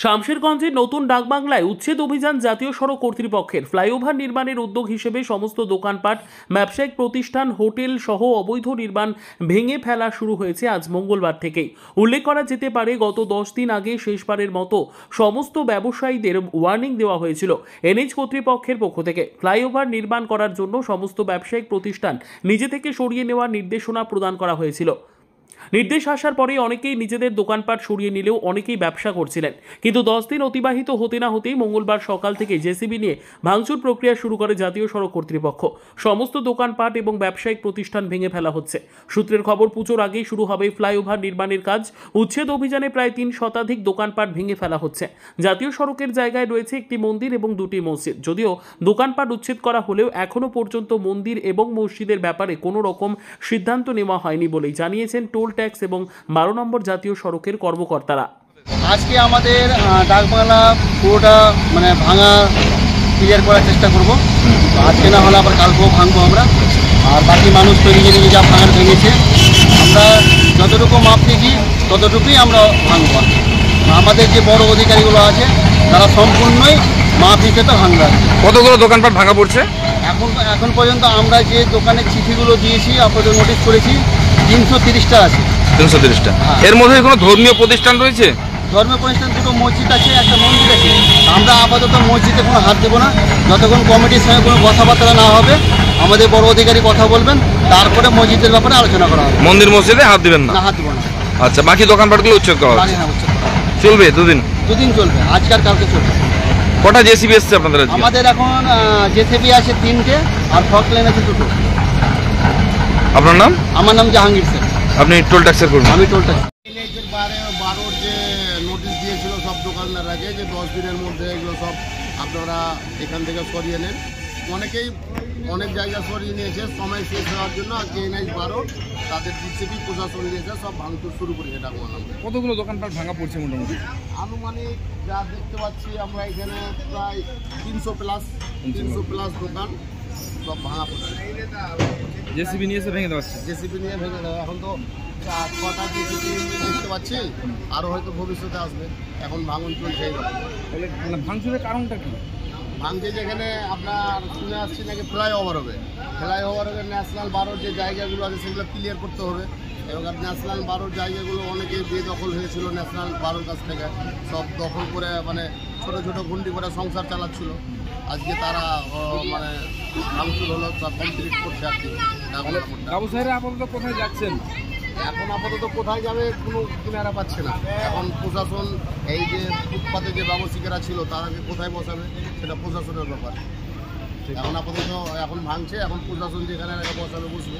শামশেরগঞ্জের নতুন ডাকবাংলায় উচ্ছেদ অভিযান জাতীয় সড়ক কর্তৃপক্ষের ফ্লাইওভার নির্মাণের উদ্যোগ হিসেবে সমস্ত দোকানপাট, ব্যবসায়িক প্রতিষ্ঠান, হোটেল সহ অবৈধ নির্মাণ ভেঙে ফেলা শুরু হয়েছে আজ মঙ্গলবার থেকেই। উল্লেখ করা যেতে পারে, গত 10 দিন আগে শেষবারের মতো সমস্ত ব্যবসায়ীদের ওয়ার্নিং দেওয়া হয়েছিল এনএইচ কর্তৃপক্ষের পক্ষ থেকে। ফ্লাইওভার নির্মাণ করার জন্য সমস্ত ব্যবসায়িক প্রতিষ্ঠান নিজে থেকে সরিয়ে নেওয়ার নির্দেশনা প্রদান করা হয়েছিল। নির্দেশ আসার পরে অনেকেই নিজেদের দোকানপাট সরিয়ে নিলেও অনেকেই ব্যবসা করছিলেন, কিন্তু 10 দিন অতিবাহিত হতে না হতেই মঙ্গলবার সকাল থেকে জেসিবি নিয়ে ভাঙচুর প্রক্রিয়া শুরু করে জাতীয় সড়ক কর্তৃপক্ষ। সমস্ত দোকানপাট এবং ব্যবসায়িক প্রতিষ্ঠান ভেঙে ফেলা হচ্ছে। সূত্রের খবর, পুজোর আগেই শুরু হবে ফ্লাইওভার নির্মাণের কাজ। উচ্ছেদ অভিযানে প্রায় 3 শতাধিক দোকানপাট ভেঙে ফেলা হচ্ছে। জাতীয় সড়কের জায়গায় রয়েছে একটি মন্দির এবং 2টি মসজিদ। যদিও দোকানপাট উচ্ছেদ করা হলেও এখনো পর্যন্ত মন্দির এবং মসজিদের ব্যাপারে কোনো রকম সিদ্ধান্ত নেওয়া হয়নি বলেই জানিয়েছেন টোল ট্যাক্স এবং 12 নম্বর জাতীয় সড়কের কর্মকর্তারা। আজকে আমাদের ডাকবাংলা পুরোটা ভাঙা ক্লিয়ার করার চেষ্টা করব। আজকে না হলে আবার কালকেও ভাঙবো আমরা। আর বাকি মানুষ তো নিজে নিজে যা ভাঙার ভেঙেছে, আমরা যতটুকু মাপ দেখি ততটুকুই আমরা ভাঙব। আমাদের যে বড় অধিকারীগুলো আছে তারা সম্পূর্ণই মাপ হিসেবে ভাঙবে। কতগুলো দোকানপাট ভাঙা পড়ছে এখন পর্যন্ত আমরা যে দোকানের চিঠিগুলো দিয়েছি, আপনাদের নোটিশ করেছি, 330টা আছে। 330টা। এর মধ্যে কোনো ধর্মীয় প্রতিষ্ঠান রয়েছে? ধর্মীয় প্রতিষ্ঠান, 2টো মসজিদ আছে, একটা মন্দির আছে। আমরা আপাতত মসজিদে কোনো হাত দেবো না যতক্ষণ কমিটির সঙ্গে কোনো কথাবার্তা না হবে। আমাদের বড় অধিকারী কথা বলবেন, তারপরে মসজিদের ব্যাপারে আলোচনা করা হবে। মন্দির মসজিদে হাত দিবেন না? হাত দেবো না। আচ্ছা, বাকি দোকানপাটগুলো উচ্ছেদ করা হবে? চলবে দুদিন চলবে, আজকে আর কালকে চলবে। কটা জেসিবি এসছে আপনাদের? আমাদের এখন জেসিবি আছে 3টে আর ফকলেন আছে 2টো। আপনার নাম? আমার নাম জাহাঙ্গীর স্যার। আপনি টোল ট্যাক্সের করুন? আমি টোল ট্যাক্স। 12 যে নোটিশ দিয়েছিল সব দোকানদারকে যে 10 দিনের মধ্যে এগুলো সব আপনারা এখান থেকে সরিয়ে নেন। অনেকেই অনেক জায়গা সরিয়ে নিয়েছে সময় শেষ হওয়ার জন্য। আজকে এনএইচ 12 তাদের জিসিবি প্রশাসন নিয়েছে, সব ভাঙচুর শুরু করেছে ডাকবাংলা। কতগুলো দোকানপাট ভাঙা পড়ছে মোটামুটি? আনুমানিক যা দেখতে পাচ্ছি আমরা এখানে প্রায় 300 প্লাস দোকান সব ভাঙা পড়ছে। জেসিবি নিয়ে এসে ভেঙে দেওয়া হচ্ছে? জেসিবি নিয়ে ভেঙে দেওয়া। এখন তো 6টা জেসিবি দেখতে পাচ্ছি, আরও হয়তো ভবিষ্যতে আসবে। এখন ভাঙন চলছে। ভাঙচুরের কারণটা কি? ভাঙছে যেখানে আপনার শুনে আসছি নাকি ফ্লাইওভার হবে। ন্যাশনাল 12 যে জায়গাগুলো আছে সেগুলো ক্লিয়ার করতে হবে। এবং ন্যাশনাল 12 জায়গাগুলো অনেকে বেদখল হয়েছিল ন্যাশনাল 12 কাছ থেকে, সব দখল করে ছোটো ছোটো ঘুন্ডি করে সংসার চালাচ্ছিল। আজকে তারা ভাঙচুর হলো, সব কমপ্লিট করছে আর কি। ব্যবসায়ীরা আপাতত কোথায় যাচ্ছেন? এখন আপাতত কোথায় যাবে কোনো কিনারা পাচ্ছে না। এখন প্রশাসন এই যে ফুটপাতে যে ব্যবসায়িকরা ছিল তারাকে কোথায় বসাবে সেটা প্রশাসনের ব্যাপার। এখন আপাতত ভাঙছে, এখন প্রশাসন যেখানে বসাবে বসবে।